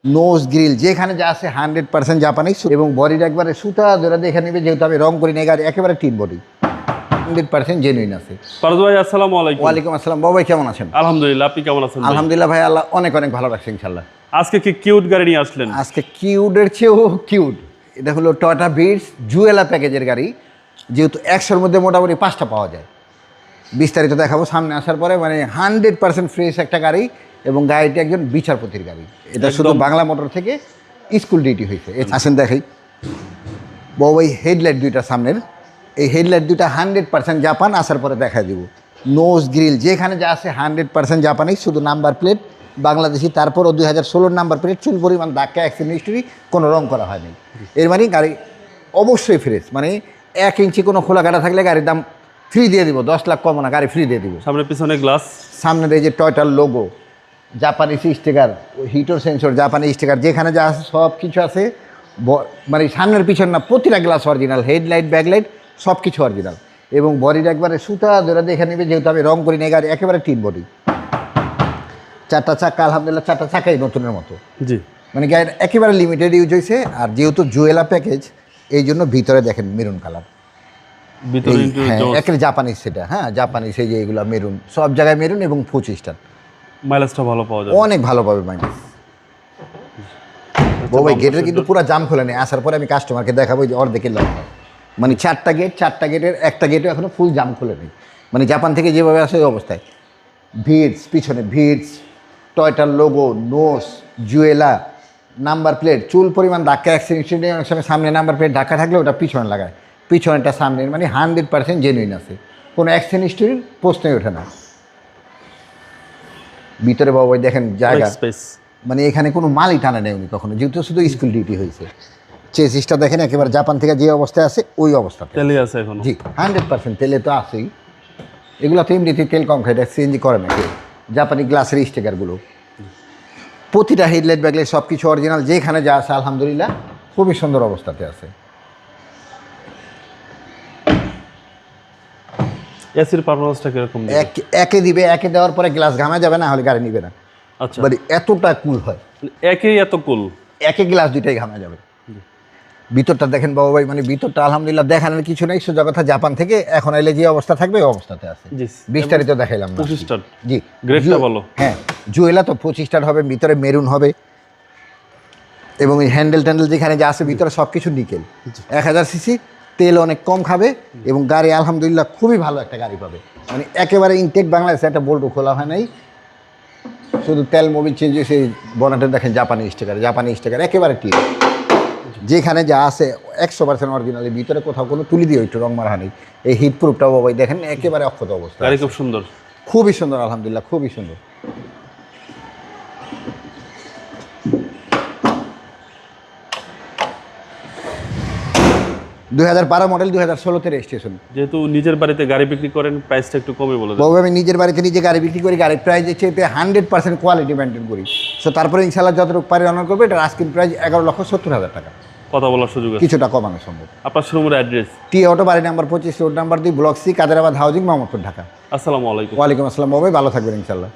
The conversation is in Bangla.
নোজ গ্রিল যেখানে যা আছে 100% জাপানিজ এবং বডিটা একবারে সুতা ধরে দেখে নেবে, যেহেতু আমি রং করি না গাড়ি, একেবারে টিন বডি 100% জেনুইন আছে। ফারুজ ভাই আসসালামু আলাইকুম। ওয়ালাইকুম আসসালাম। বাবা ভাই কেমন আছেন? আলহামদুলিল্লাহ, আপনি কেমন আছেন? আলহামদুলিল্লাহ ভাই, আল্লাহ অনেক অনেক ভালো রাখছে ইনশাল্লাহ। আজকে কি কিউট গাড়ি নিয়ে আসলেন? আজকে কিউটের চেয়েও কিউট, এটা হলো টয়োটা ভিটস জুয়েলা প্যাকেজের গাড়ি। যেহেতু 100-র মধ্যে মোটামুটি 5টা পাওয়া যায়, বিস্তারিত দেখাবো সামনে আসার পরে। মানে 100% ফ্রেশ একটা গাড়ি এবং গাড়িটি একজন বিচারপতির গাড়ি। এটা শুধু বাংলা মোটর থেকে স্কুল ডিউটি হয়েছে। আসেন দেখাই বাবু, এই হেডলাইট দুইটা সামনের, এই হেডলাইট দুইটা 100% জাপান। আসার পরে দেখা দিব নোজ গ্রিল যেখানে যা আছে 100% জাপানি, শুধু নাম্বার প্লেট বাংলাদেশি, তারপরও 2016 নাম্বার প্লেট, চুল পরিমাণ ধাক্কা, অ্যাক্সিডেন্ট হিস্ট্রি, কোনো রং করা হয়নি। এর মানে গাড়ি অবশ্যই ফ্রেশ। মানে 1 ইঞ্চি কোনো খোলা কাটা থাকলে গাড়ির দাম ফ্রি দিয়ে দিব, 10 লাখ কম না, গাড়ি ফ্রি দিয়ে দিব। সামনে পিছনে গ্লাস, সামনের এই যে টয়টার লোগো, জাপানিজ স্টিকার, হিটর সেন্সর, জাপানি স্টিকার, যেখানে যা আছে সব কিছু আছে। মানে সামনের পিছন না, প্রতিটা গ্লাস অরিজিনাল, হেডলাইট ব্যাকলাইট সব কিছু অরিজিনাল এবং বডিটা একবারে সুতা ধরে দেখে নেবে, যেহেতু আমি রং করি না গাড়ি, একেবারে টিন বডি। 4টা চাক্কা আলহামদুলিল্লাহ, 4টা চাকাই নতুনের মতো। জি, মানে গাড়ির একেবারে লিমিটেড ইউজ হয়েছে। আর যেহেতু জুয়েলা প্যাকেজ, এই জন্য ভিতরে দেখেন মেরুন কালার, ভিতরে একেবারে জাপানিজ। সেটা হ্যাঁ জাপানিজ, এই যে এগুলো মেরুন, সব জায়গায় মেরুন এবং 25 মাইলেজটা ভালো পাওয়া যায়, অনেক ভালো পাবে মাইলেজ। বউ ভাই গেটের কিন্তু পুরো জাম খোলে নেই। আসার পরে আমি কাস্টমারকে দেখাবো যে অর্ধেকের লাভ। মানে 4টা গেট, 4টা গেটের একটা গেটও এখনো ফুল জাম খুলে নেই। মানে জাপান থেকে যেভাবে আসে ওই অবস্থায়। ভিটস পিছনে, ভিটস টয়টার লোগো, নোস জুয়েলা, নাম্বার প্লেট, চুল পরিমাণ ধাক্কা, অ্যাক্সিডেন্ট অনেক সময় সামনে নাম্বার প্লেট ধাক্কা থাকলে ওটা পিছনে লাগায়, পিছনেটা সামনের। মানে 100% জেনুইন আছে, কোনো অ্যাক্সিডেন্ট হিস্ট্রির প্রশ্নই ওঠে না। ভিতরে বাবু ভাই দেখেন জায়গা, মানে এখানে কোনো মালই টানে নেই উনি কখনো, যেহেতু শুধু স্কুল ডিউটি হয়েছে। চেসিসটা দেখেন একেবারে জাপান থেকে যে অবস্থায় আছে ওই অবস্থা তেলে আছে এখন। জি 100% তেলে তো আছেই। এগুলো তো এমনিতেই তেল কম খায়, এটা সিএনজি করে না কেউ। জাপানি গ্লাসের স্টিকারগুলো, প্রতিটা হেডলাইট ব্যাকলাইট সব কিছু অরিজিনাল, যেখানে যা আছে আলহামদুলিল্লাহ খুবই সুন্দর অবস্থাতে আছে। এসির পারফরম্যান্সটা কিরকম? একে দিবে, একে দেওয়ার পরে গ্লাস ঘামা যাবে না, হলে গাড়ি নিবে না। আচ্ছা, মানে এতটা কুল হয়, একই এত কুল, একে গ্লাস দুইটাই ঘামা যাবে। ভিতরটা দেখেন বাবু ভাই, মানে ভিতরটা আলহামদুলিল্লাহ দেখানোর কিছু নেই, সোজা কথা জাপান থেকে এখন এলে যে অবস্থা থাকবে ওই অবস্থাতে আছে। বিস্তারিত দেখাইলাম না। 25 স্টার, জি গ্রেডটা ভালো। হ্যাঁ জুয়েলা তো 25 স্টার হবে, ভিতরে মেরুন হবে এবং এই হ্যান্ডেল ট্যান্ডেল যেখানে যা আছে ভিতরে সব কিছু নিকেল। 1000 সিসি, তেল অনেক কম খাবে এবং গাড়ি আলহামদুলিল্লাহ খুবই ভালো একটা গাড়ি পাবে। মানে একেবারে ইনটেক বাংলাদেশে একটা বোল্টও খোলা হয় নাই, শুধু তেল মোবিল চেঞ্জ হয়েছে। বনাটে দেখেন জাপানি স্টিকার, জাপানি স্টিকার একেবারে ঠিক, যেখানে যা আছে 100% অরিজিনাল। ভিতরে কোথাও কোনো তুলি দিয়ে একটু রং মারা নেই। এই হিট প্রুফটাও বাবাই দেখেন একেবারে অক্ষত অবস্থা, গাড়ি খুব সুন্দর, খুবই সুন্দর আলহামদুলিল্লাহ, খুবই সুন্দর। দুই 2012 মডেল, 2016-তে রেজিস্ট্রেশন। যেহেতু নিজের বাড়িতে গাড়ি বিক্রি করেন, প্রাইসটা একটু কমই বলে দেন। বাবু আমি নিজের বাড়িতে নিজে গাড়ি বিক্রি করি, গাড়ির প্রাইস হচ্ছে 100% কোয়ালিটি মেনটেন করি। সো তারপরে ইনশাল্লাহ যতটুকু পারি অনার করবে। এটা আস্কিং প্রাইস 11,70,000 টাকা, কথা বলার সুযোগ আছে, কিছুটা কমানো সম্ভব। আপনার শোরুমের অ্যাড্রেস? টি অটো, বাড়ি number 25, road number 2, block C, Kaderabad housing, Mohammadpur, Dhaka. আসসালামু আলাইকুম। ওয়ালাইকুম আসসালাম বাবু, ভালো থাকবেন ইনশাল্লাহ।